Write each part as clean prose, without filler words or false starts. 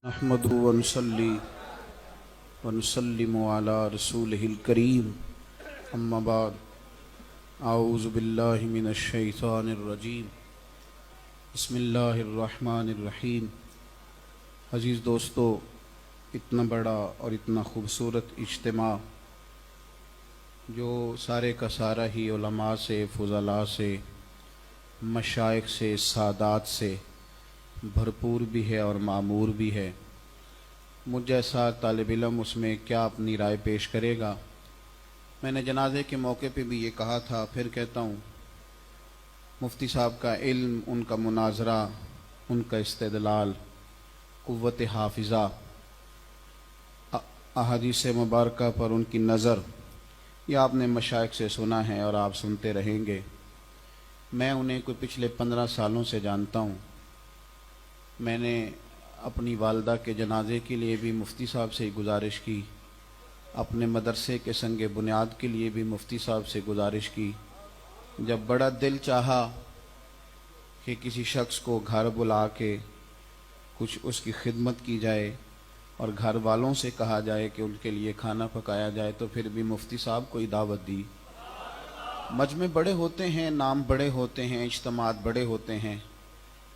نحمده ونصلي ونسلم على رسوله الكريم اما بعد اعوذ باللہ من الشیطان الرجیم بسم اللہ الرحمن الرحیم۔ عزیز دوستو، اتنا بڑا اور اتنا خوبصورت اجتماع جو سارے کا سارا ہی علماء سے، فضلاء سے، مشائخ سے، سادات سے بھرپور بھی ہے اور معمور بھی ہے، مجھ جیسا طالب علم اس میں کیا اپنی رائے پیش کرے گا؟ میں نے جنازے کے موقع پہ بھی یہ کہا تھا، پھر کہتا ہوں، مفتی صاحب کا علم، ان کا مناظرہ، ان کا استدلال، قوت حافظہ، احادیث مبارکہ پر ان کی نظر، یہ آپ نے مشائخ سے سنا ہے اور آپ سنتے رہیں گے۔ میں انہیں کوئی پچھلے 15 سالوں سے جانتا ہوں۔ میں نے اپنی والدہ کے جنازے کے لیے بھی مفتی صاحب سے گزارش کی، اپنے مدرسے کے سنگ بنیاد کے لیے بھی مفتی صاحب سے گزارش کی۔ جب بڑا دل چاہا کہ کسی شخص کو گھر بلا کے کچھ اس کی خدمت کی جائے اور گھر والوں سے کہا جائے کہ ان کے لیے کھانا پکایا جائے، تو پھر بھی مفتی صاحب کو ہی دعوت دی۔ مجمع بڑے ہوتے ہیں، نام بڑے ہوتے ہیں، اجتماعات بڑے ہوتے ہیں،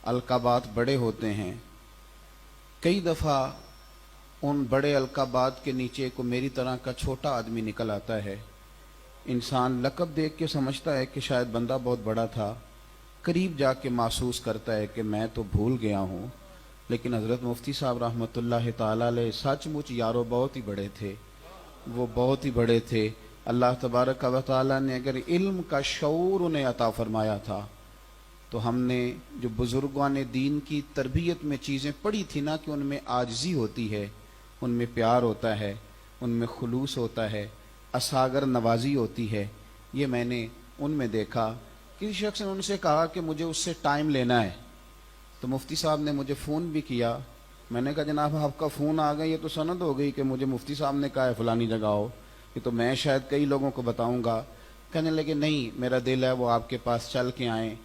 القابات بڑے ہوتے ہیں۔ کئی دفعہ ان بڑے القابات کے نیچے کو میری طرح کا چھوٹا آدمی نکل آتا ہے۔ انسان لقب دیکھ کے سمجھتا ہے کہ شاید بندہ بہت بڑا تھا، قریب جا کے محسوس کرتا ہے کہ میں تو بھول گیا ہوں، لیکن حضرت مفتی صاحب رحمۃ اللہ تعالیٰ علیہ سچ مچ یارو بہت ہی بڑے تھے، وہ بہت ہی بڑے تھے۔ اللہ تبارک و تعالیٰ نے اگر علم کا شعور انہیں عطا فرمایا تھا تو ہم نے جو بزرگان دین کی تربیت میں چیزیں پڑھی تھی نا، کہ ان میں عاجزی ہوتی ہے، ان میں پیار ہوتا ہے، ان میں خلوص ہوتا ہے، اصاغر نوازی ہوتی ہے، یہ میں نے ان میں دیکھا۔ کسی شخص نے ان سے کہا کہ مجھے اس سے ٹائم لینا ہے، تو مفتی صاحب نے مجھے فون بھی کیا۔ میں نے کہا جناب آپ کا فون آ گیا، یہ تو سند ہو گئی کہ مجھے مفتی صاحب نے کہا ہے فلانی جگہ ہو، یہ تو میں شاید کئی لوگوں کو بتاؤں گا۔ کہنے لگے نہیں، میرا دل ہے وہ آپ کے پاس چل کے آئیں۔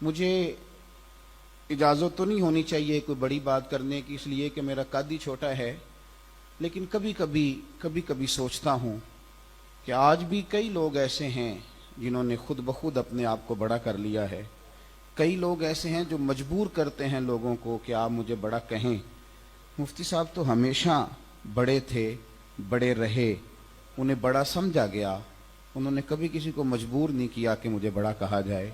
مجھے اجازت تو نہیں ہونی چاہیے کوئی بڑی بات کرنے کی، اس لیے کہ میرا قد ہی چھوٹا ہے، لیکن کبھی کبھی سوچتا ہوں کہ آج بھی کئی لوگ ایسے ہیں جنہوں نے خود بخود اپنے آپ کو بڑا کر لیا ہے۔ کئی لوگ ایسے ہیں جو مجبور کرتے ہیں لوگوں کو کہ آپ مجھے بڑا کہیں۔ مفتی صاحب تو ہمیشہ بڑے تھے، بڑے رہے، انہیں بڑا سمجھا گیا، انہوں نے کبھی کسی کو مجبور نہیں کیا کہ مجھے بڑا کہا جائے۔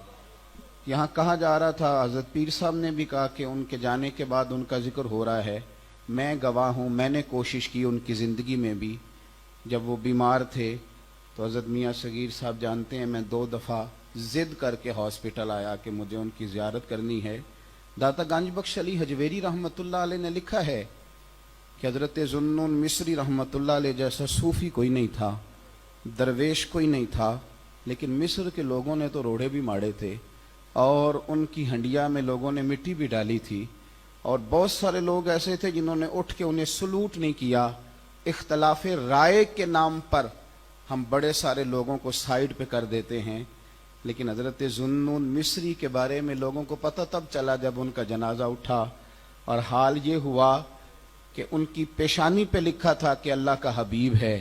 یہاں کہا جا رہا تھا، حضرت پیر صاحب نے بھی کہا کہ ان کے جانے کے بعد ان کا ذکر ہو رہا ہے، میں گواہ ہوں، میں نے کوشش کی ان کی زندگی میں بھی۔ جب وہ بیمار تھے تو حضرت میاں صغیر صاحب جانتے ہیں، میں 2 دفعہ ضد کر کے ہاسپٹل آیا کہ مجھے ان کی زیارت کرنی ہے۔ داتا گنج بخش علی حجویری رحمۃ اللہ علیہ نے لکھا ہے کہ حضرت ذوالنون مصری رحمۃ اللہ علیہ جیسا صوفی کوئی نہیں تھا، درویش کوئی نہیں تھا، لیکن مصر کے لوگوں نے تو روڑے بھی ماڑے تھے اور ان کی ہنڈیا میں لوگوں نے مٹی بھی ڈالی تھی، اور بہت سارے لوگ ایسے تھے جنہوں نے اٹھ کے انہیں سلوٹ نہیں کیا۔ اختلاف رائے کے نام پر ہم بڑے سارے لوگوں کو سائیڈ پہ کر دیتے ہیں، لیکن حضرت ذوالنون مصری کے بارے میں لوگوں کو پتہ تب چلا جب ان کا جنازہ اٹھا، اور حال یہ ہوا کہ ان کی پیشانی پہ لکھا تھا کہ اللہ کا حبیب ہے،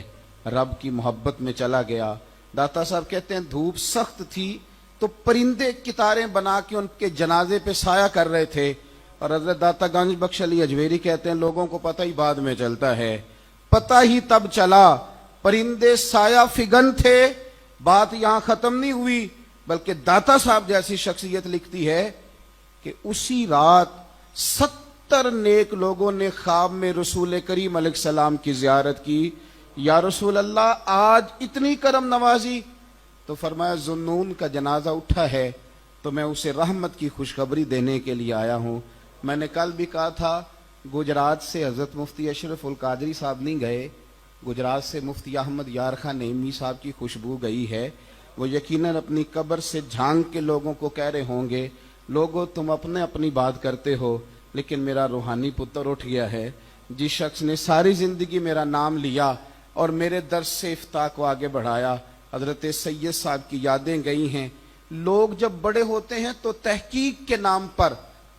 رب کی محبت میں چلا گیا۔ داتا صاحب کہتے ہیں دھوپ سخت تھی تو پرندے کتاریں بنا کے ان کے جنازے پہ سایہ کر رہے تھے، اور حضرت داتا گنج بخش علی حجویری کہتے ہیں لوگوں کو پتہ ہی بعد میں چلتا ہے، پتہ ہی تب چلا، پرندے سایہ فگن تھے۔ بات یہاں ختم نہیں ہوئی، بلکہ داتا صاحب جیسی شخصیت لکھتی ہے کہ اسی رات 70 نیک لوگوں نے خواب میں رسول کریم علیہ السلام کی زیارت کی۔ یا رسول اللہ آج اتنی کرم نوازی، تو فرمایا ذوالنون کا جنازہ اٹھا ہے تو میں اسے رحمت کی خوشخبری دینے کے لیے آیا ہوں۔ میں نے کل بھی کہا تھا، گجرات سے حضرت مفتی اشرف القادری صاحب نہیں گئے، گجرات سے مفتی احمد یار خان نعیمی صاحب کی خوشبو گئی ہے۔ وہ یقیناً اپنی قبر سے جھانک کے لوگوں کو کہہ رہے ہوں گے، لوگوں تم اپنی بات کرتے ہو، لیکن میرا روحانی پتر اٹھ گیا ہے، جس شخص نے ساری زندگی میرا نام لیا اور میرے درس سے افتاح کو آگے بڑھایا۔ حضرت سید صاحب کی یادیں گئی ہیں۔ لوگ جب بڑے ہوتے ہیں تو تحقیق کے نام پر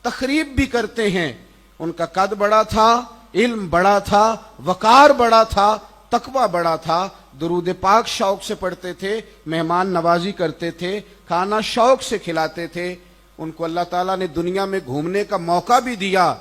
تخریب بھی کرتے ہیں۔ ان کا قد بڑا تھا، علم بڑا تھا، وقار بڑا تھا، تقوی بڑا تھا، درود پاک شوق سے پڑھتے تھے، مہمان نوازی کرتے تھے، کھانا شوق سے کھلاتے تھے. ان کو اللہ تعالیٰ نے دنیا میں گھومنے کا موقع بھی دیا،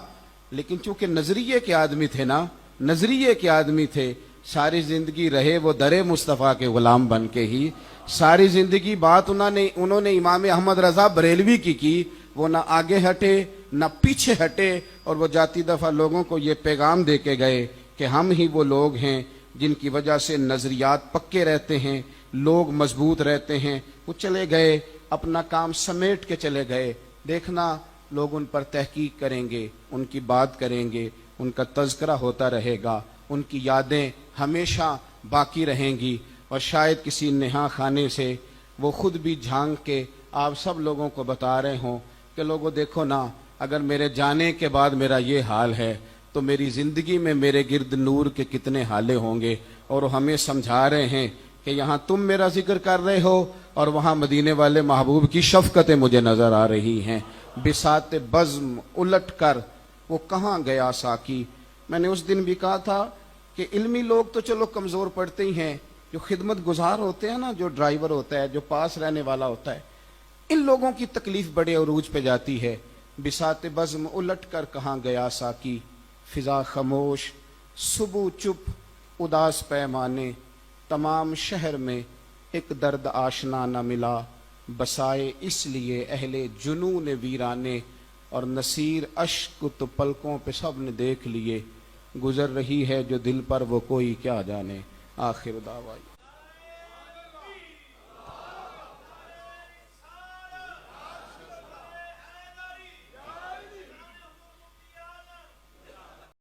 لیکن چونکہ نظریے کے آدمی تھے نا، نظریے کے آدمی تھے، ساری زندگی رہے وہ در مصطفیٰ کے غلام بن کے ہی. ساری زندگی بات انہوں نے امام احمد رضا بریلوی کی وہ نہ آگے ہٹے نہ پیچھے ہٹے، اور وہ جاتی دفعہ لوگوں کو یہ پیغام دے کے گئے کہ ہم ہی وہ لوگ ہیں جن کی وجہ سے نظریات پکے رہتے ہیں، لوگ مضبوط رہتے ہیں. وہ چلے گئے، اپنا کام سمیٹ کے چلے گئے. دیکھنا لوگ ان پر تحقیق کریں گے، ان کی بات کریں گے، ان کا تذکرہ ہوتا رہے گا، ان کی یادیں ہمیشہ باقی رہیں گی. اور شاید کسی نہا خانے سے وہ خود بھی جھانک کے آپ سب لوگوں کو بتا رہے ہوں کہ لوگوں دیکھو نا، اگر میرے جانے کے بعد میرا یہ حال ہے تو میری زندگی میں میرے گرد نور کے کتنے حالے ہوں گے. اور ہمیں سمجھا رہے ہیں کہ یہاں تم میرا ذکر کر رہے ہو اور وہاں مدینے والے محبوب کی شفقتیں مجھے نظر آ رہی ہیں. بساط بزم الٹ کر وہ کہاں گیا ساکی. میں نے اس دن بھی کہا تھا کہ علمی لوگ تو چلو کمزور پڑتے ہی ہیں، جو خدمت گزار ہوتے ہیں نا، جو ڈرائیور ہوتا ہے، جو پاس رہنے والا ہوتا ہے، ان لوگوں کی تکلیف بڑے عروج پہ جاتی ہے. بساط بزم الٹ کر کہاں گیا ساکی، فضا خاموش صبح چپ اداس پیمانے، تمام شہر میں ایک درد آشنا نہ ملا، بسائے اس لیے اہل جنون ویرانے. اور نصیر اشک تو پلکوں پہ سب نے دیکھ لیے، گزر رہی ہے جو دل پر وہ کوئی کیا جانے. آخر دعوائی